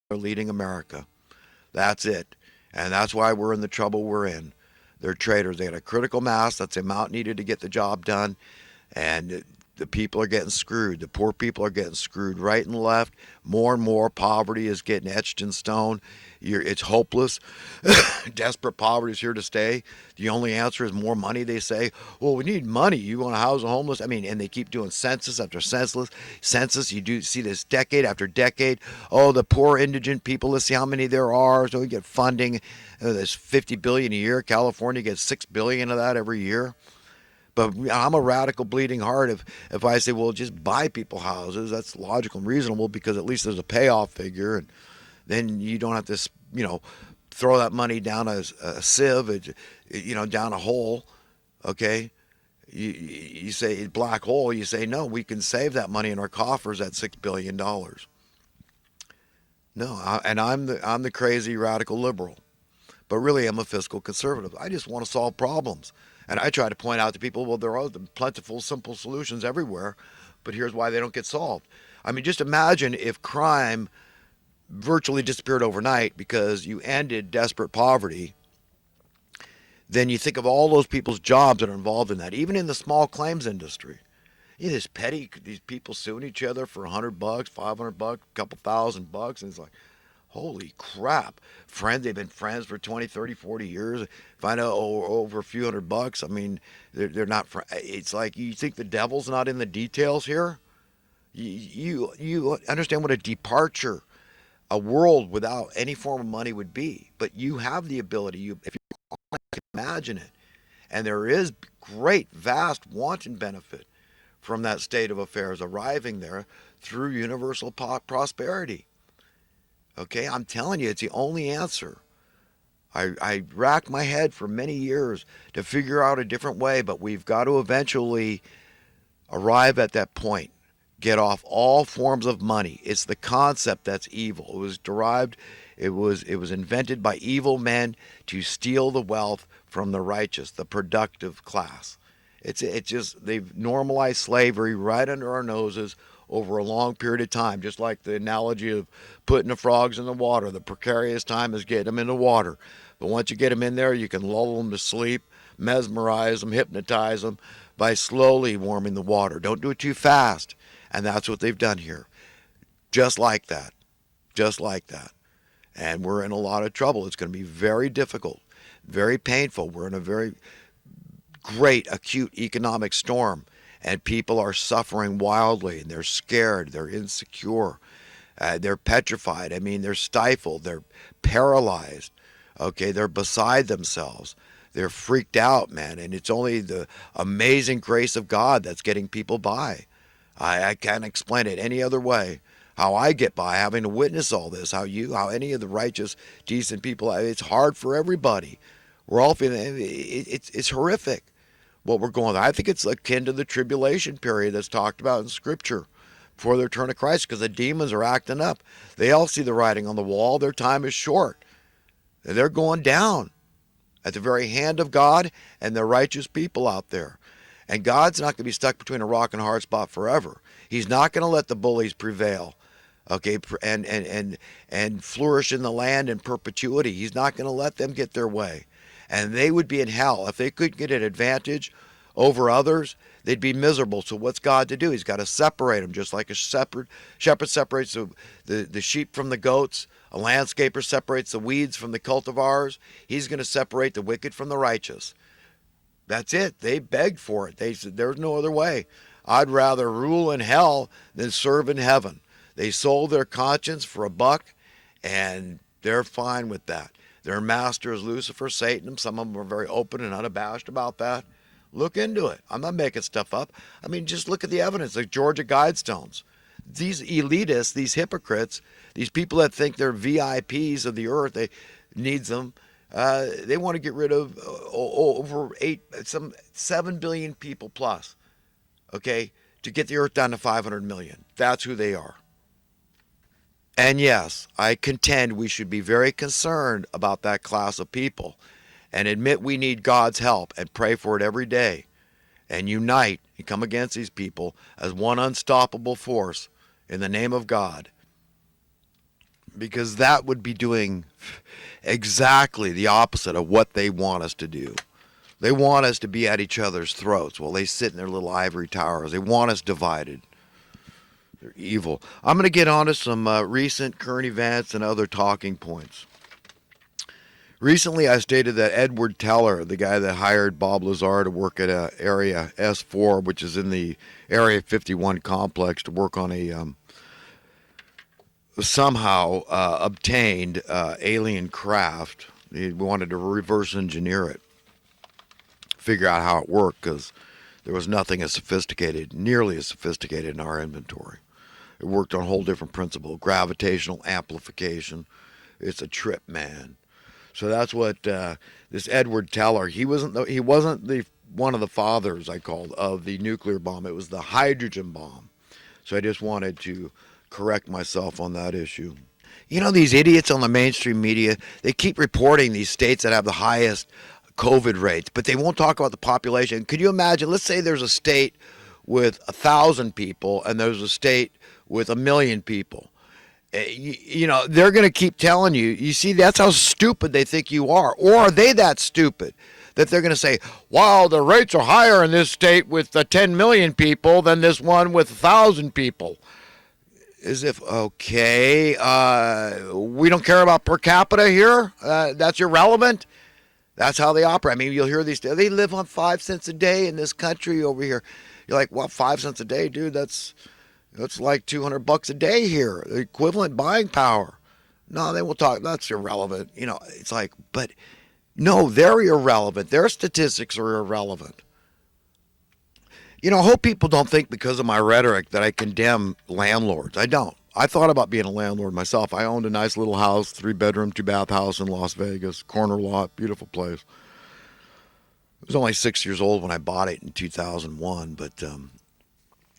they're leading America. That's it. And that's why we're in the trouble we're in. They're traitors. They got a critical mass. That's the amount needed to get the job done. And the people are getting screwed. The poor people are getting screwed right and left. More and more poverty is getting etched in stone. It's hopeless. Desperate poverty is here to stay. The only answer is more money. They say, well, we need money. You want to house the homeless? I mean, and they keep doing census after census. You do see this decade after decade. Oh, the poor indigent people. Let's see how many there are. So we get funding. There's 50 billion a year. California gets 6 billion of that every year. But I'm a radical bleeding heart if I say, well, just buy people houses. That's logical and reasonable because at least there's a payoff figure, and then you don't have to, throw that money down a sieve, down a hole. Okay, you say black hole. You say no, we can save that money in our coffers at $6 billion. No, and I'm the crazy radical liberal. But really, I'm a fiscal conservative. I just want to solve problems. And I try to point out to people, well, there are plentiful, simple solutions everywhere, but here's why they don't get solved. I mean, just imagine if crime virtually disappeared overnight because you ended desperate poverty. Then you think of all those people's jobs that are involved in that, even in the small claims industry. This petty, these people suing each other for $100, $500, a couple $1,000, and it's like, holy crap. Friends, they've been friends for 20, 30, 40 years. Find out over a few $100. I mean, they're not, it's like you think the devil's not in the details here? You understand what a departure, a world without any form of money would be. But you have the ability, if you can imagine it. And there is great, vast, wanton benefit from that state of affairs arriving there through universal prosperity. Okay, I'm telling you, it's the only answer. I racked my head for many years to figure out a different way, but we've got to eventually arrive at that point. Get off all forms of money. It's the concept that's evil. It was derived, it was invented by evil men to steal the wealth from the righteous, the productive class. It's just they've normalized slavery right under our noses over a long period of time, just like the analogy of putting the frogs in the water. The precarious time is getting them in the water. But once you get them in there, you can lull them to sleep, mesmerize them, hypnotize them by slowly warming the water. Don't do it too fast. And that's what they've done here. Just like that. Just like that. And we're in a lot of trouble. It's going to be very difficult, very painful. We're in a very great acute economic storm, and people are suffering wildly, and they're scared, they're insecure, they're petrified. I mean, they're stifled, they're paralyzed. Okay, they're beside themselves. They're freaked out, man, and it's only the amazing grace of God that's getting people by. I can't explain it any other way. How I get by having to witness all this, how any of the righteous, decent people, it's hard for everybody. We're all feeling it's horrific what we're going through. I think it's akin to the tribulation period that's talked about in Scripture before the return of Christ, because the demons are acting up. They all see the writing on the wall. Their time is short. They're going down at the very hand of God and the righteous people out there. And God's not going to be stuck between a rock and a hard spot forever. He's not going to let the bullies prevail, okay, and flourish in the land in perpetuity. He's not going to let them get their way. And they would be in hell. If they could get an advantage over others, they'd be miserable. So what's God to do? He's got to separate them, just like a shepherd separates the sheep from the goats. A landscaper separates the weeds from the cultivars. He's going to separate the wicked from the righteous. That's it. They begged for it. They said, there's no other way. I'd rather rule in hell than serve in heaven. They sold their conscience for a buck, and they're fine with that. Their master is Lucifer, Satan. Some of them are very open and unabashed about that. Look into it. I'm not making stuff up. I mean, just look at the evidence, like Georgia Guidestones. These elitists, these hypocrites, these people that think they're VIPs of the earth, they needs them. They want to get rid of over 7 billion people plus, okay, to get the earth down to 500 million. That's who they are. And yes, I contend we should be very concerned about that class of people and admit we need God's help and pray for it every day and unite and come against these people as one unstoppable force in the name of God. because that would be doing exactly the opposite of what they want us to do. They want us to be at each other's throats while they sit in their little ivory towers. They want us divided. They're evil. I'm going to get on to some recent current events and other talking points. Recently, I stated that Edward Teller, the guy that hired Bob Lazar to work at Area S4, which is in the Area 51 complex, to work on a somehow obtained alien craft. He wanted to reverse engineer it, figure out how it worked, because there was nothing as sophisticated, nearly as sophisticated in our inventory. It worked on a whole different principle, gravitational amplification. It's a trip, man. So that's what this Edward Teller. He wasn't the one of the fathers, I called, of the nuclear bomb. It was the hydrogen bomb. So I just wanted to correct myself on that issue. You know, these idiots on the mainstream media, they keep reporting these states that have the highest COVID rates, but they won't talk about the population. Could you imagine? Let's say there's a state with 1,000 people and there's a state with 1,000,000 people. You know, they're going to keep telling you, you see, that's how stupid they think you are. Or are they that stupid that they're going to say, wow, the rates are higher in this state with 10 million people than this one with 1,000 people? As if, okay, we don't care about per capita here? That's irrelevant? That's how they operate. I mean, you'll hear these, they live on 5 cents a day in this country over here. You're like, well, 5 cents a day, dude, that's like $200 a day here, the equivalent buying power. No, they will talk. That's irrelevant. You know, it's like, but no, they're irrelevant. Their statistics are irrelevant. You know, I hope people don't think because of my rhetoric that I condemn landlords. I don't. I thought about being a landlord myself. I owned a nice little house, 3-bedroom, 2-bath house in Las Vegas, corner lot, beautiful place. I was only 6 years old when I bought it in 2001, but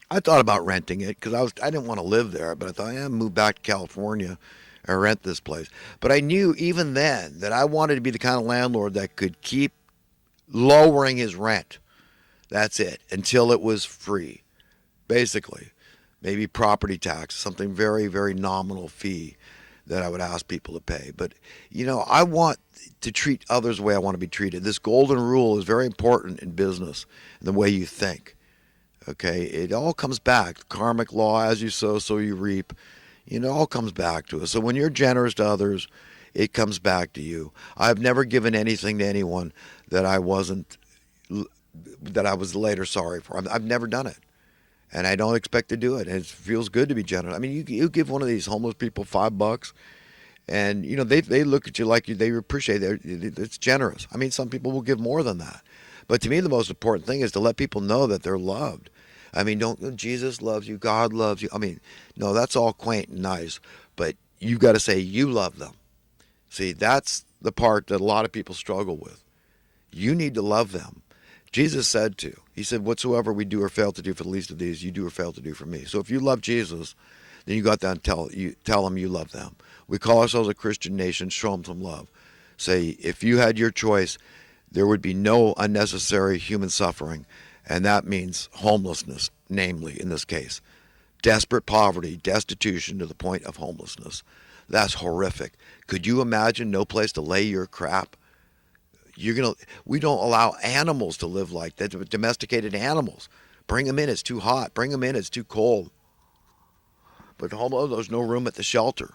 I thought about renting it because I didn't want to live there, but I thought, yeah, move back to California and rent this place. But I knew even then that I wanted to be the kind of landlord that could keep lowering his rent. That's it, until it was free, basically. Maybe property tax, something very, very nominal fee that I would ask people to pay. But, you know, I want to treat others the way I want to be treated. This golden rule is very important in business, the way you think. Okay, it all comes back. The karmic law, as you sow, so you reap. You know, it all comes back to us. So when you're generous to others, it comes back to you. I've never given anything to anyone that I was later sorry for. I've never done it. And I don't expect to do it. And it feels good to be generous. I mean, you give one of these homeless people $5, and, you know, they look at you like they appreciate it. It's generous. I mean, some people will give more than that. But to me, the most important thing is to let people know that they're loved. I mean, Jesus loves you, God loves you. I mean, no, that's all quaint and nice, but you've got to say you love them. See, that's the part that a lot of people struggle with. You need to love them. Jesus said to. He said, whatsoever we do or fail to do for the least of these, you do or fail to do for me. So if you love Jesus, then you got to tell them you love them. We call ourselves a Christian nation. Show them some love. Say, if you had your choice, there would be no unnecessary human suffering. And that means homelessness, namely, in this case. Desperate poverty, destitution to the point of homelessness. That's horrific. Could you imagine no place to lay your crap? We don't allow animals to live like that, domesticated animals. Bring them in, it's too hot. Bring them in, it's too cold. But there's no room at the shelter.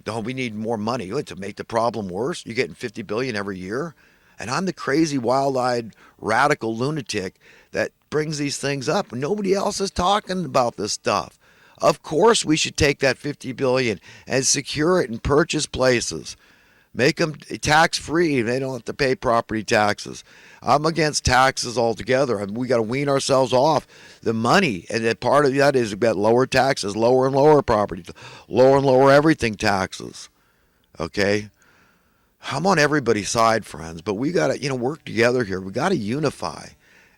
No, we need more money. To make the problem worse, you're getting $50 billion every year. And I'm the crazy, wild-eyed, radical lunatic that brings these things up. Nobody else is talking about this stuff. Of course we should take that $50 billion and secure it and purchase places. Make them tax-free. They don't have to pay property taxes. I'm against taxes altogether. We got to wean ourselves off the money. And that part of that is about lower taxes, lower and lower property, lower and lower everything taxes. Okay? I'm on everybody's side, friends, but we got to, work together here. We got to unify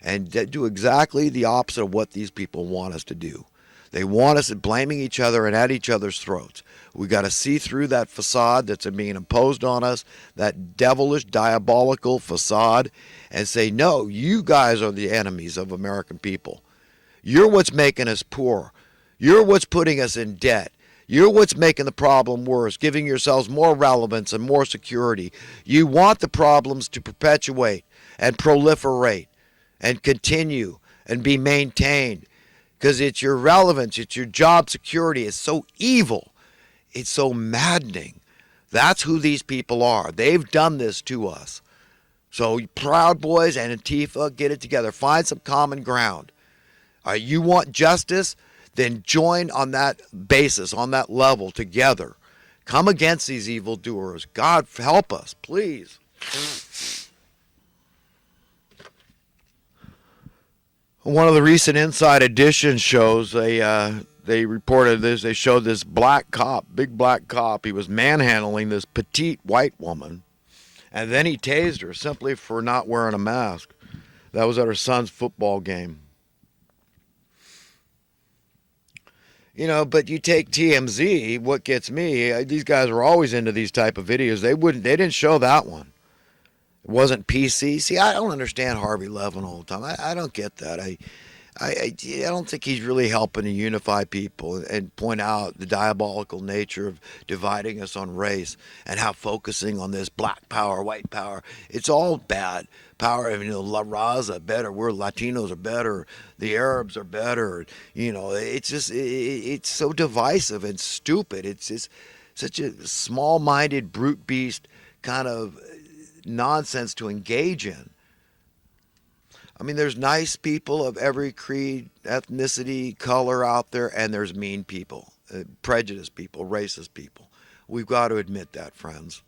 and do exactly the opposite of what these people want us to do. They want us blaming each other and at each other's throats. We got to see through that facade that's being imposed on us, that devilish, diabolical facade, and say, no, you guys are the enemies of American people. You're what's making us poor. You're what's putting us in debt. You're what's making the problem worse, giving yourselves more relevance and more security. You want the problems to perpetuate and proliferate and continue and be maintained because it's your relevance, it's your job security. It's so evil, it's so maddening. That's who these people are. They've done this to us. So, Proud Boys and Antifa, get it together. Find some common ground. You want justice? Then join on that basis, on that level together. Come against these evildoers. God help us, please. One of the recent Inside Edition shows, they reported this. They showed this black cop, big black cop. He was manhandling this petite white woman, and then he tased her simply for not wearing a mask. That was at her son's football game. But you take TMZ, what gets me, these guys are always into these type of videos. They didn't show that one. It wasn't PC. See, I don't understand Harvey Levin all the time. I don't get that. I don't think he's really helping to unify people and point out the diabolical nature of dividing us on race and how focusing on this black power, white power, it's all bad. Power, La Raza better, we're Latinos are better, the Arabs are better. It's just, it's so divisive and stupid. It's just such a small-minded, brute beast kind of nonsense to engage in. I mean, there's nice people of every creed, ethnicity, color out there, and there's mean people, prejudiced people, racist people. We've got to admit that, friends.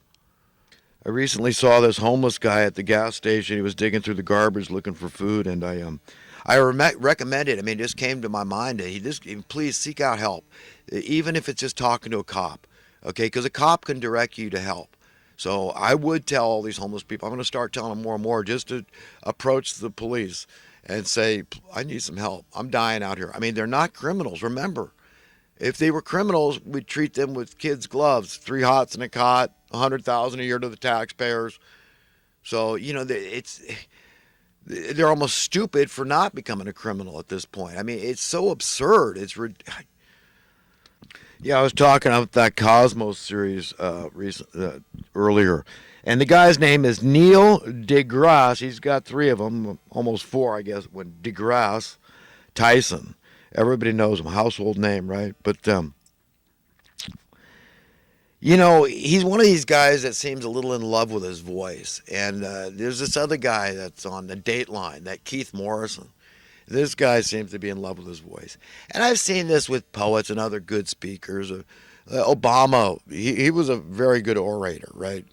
I recently saw this homeless guy at the gas station. He was digging through the garbage looking for food, and I recommended. It just came to my mind. Please seek out help, even if it's just talking to a cop, okay? Because a cop can direct you to help. So I would tell all these homeless people, I'm going to start telling them more and more, just to approach the police and say, I need some help. I'm dying out here. They're not criminals. Remember, if they were criminals, we'd treat them with kids' gloves, 3 hots and a cot, $100,000 a year to the taxpayers. So, they're almost stupid for not becoming a criminal at this point. It's so absurd. Yeah, I was talking about that Cosmos series earlier, and the guy's name is Neil deGrasse. He's got 3 of them, almost 4, I guess. When deGrasse Tyson, everybody knows him, household name, right? But he's one of these guys that seems a little in love with his voice. And there's this other guy that's on the Dateline, that Keith Morrison. This guy seems to be in love with his voice. And I've seen this with poets and other good speakers. Obama, he was a very good orator, right?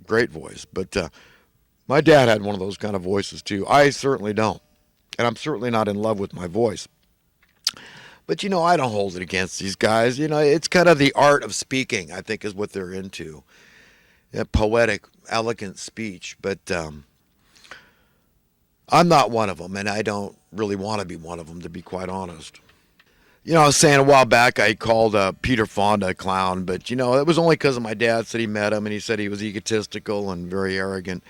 Great voice. But my dad had one of those kind of voices too. I certainly don't. And I'm certainly not in love with my voice. But, I don't hold it against these guys. It's kind of the art of speaking, I think, is what they're into. Poetic, elegant speech. But I'm not one of them, and I don't really want to be one of them, to be quite honest. I was saying a while back I called Peter Fonda a clown, but, it was only because of my dad said he met him, and he said he was egotistical and very arrogant.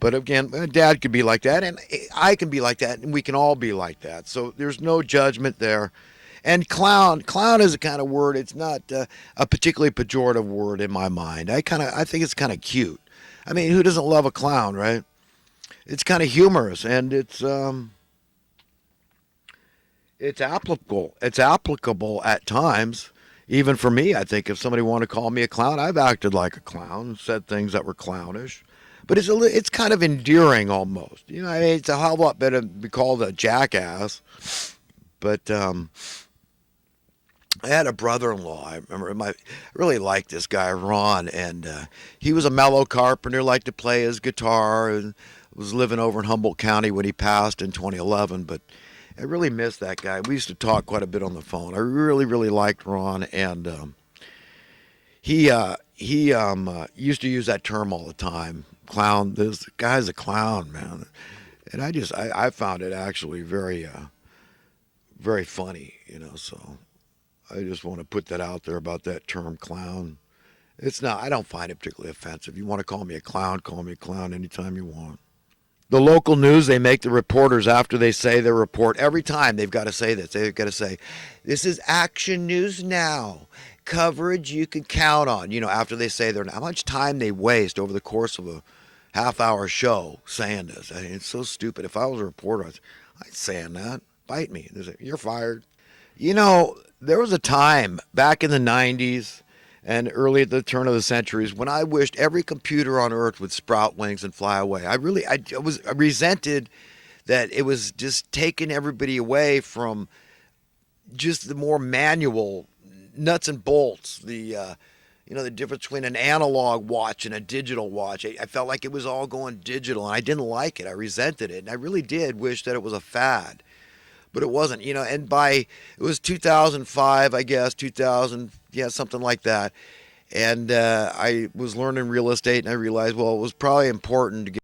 But again, my dad could be like that, and I can be like that, and we can all be like that. So there's no judgment there. And clown is a kind of word. It's not a particularly pejorative word in my mind. I think it's kind of cute. Who doesn't love a clown, right? It's kind of humorous, and it's applicable. It's applicable at times, even for me. I think if somebody wanted to call me a clown, I've acted like a clown, said things that were clownish, but it's kind of endearing almost. It's a whole lot better to be called a jackass. But I had a brother-in-law. I remember I really liked this guy, Ron, and he was a mellow carpenter, liked to play his guitar, and was living over in Humboldt County when he passed in 2011. But I really miss that guy. We used to talk quite a bit on the phone. I really, really liked Ron, and he used to use that term all the time. Clown. This guy's a clown, man. And I found it actually very, very funny, So I just want to put that out there about that term, clown. It's not. I don't find it particularly offensive. You want to call me a clown, call me a clown anytime you want. The local news, they make the reporters, after they say their report, every time they've got to say this. They've got to say, this is Action News Now. coverage you can count on. After they say how much time they waste over the course of a half-hour show saying this. I mean, it's so stupid. If I was a reporter, I'd saying that. Bite me. You're fired. There was a time back in the 90s and early at the turn of the centuries when I wished every computer on earth would sprout wings and fly away. I resented that it was just taking everybody away from just the more manual nuts and bolts, the difference between an analog watch and a digital watch. I felt like it was all going digital, and I didn't like it. I resented it, and I really did wish that it was a fad, but it wasn't. And it was 2005, I guess, 2000, yeah, something like that. And I was learning real estate, and I realized, well, it was probably important to get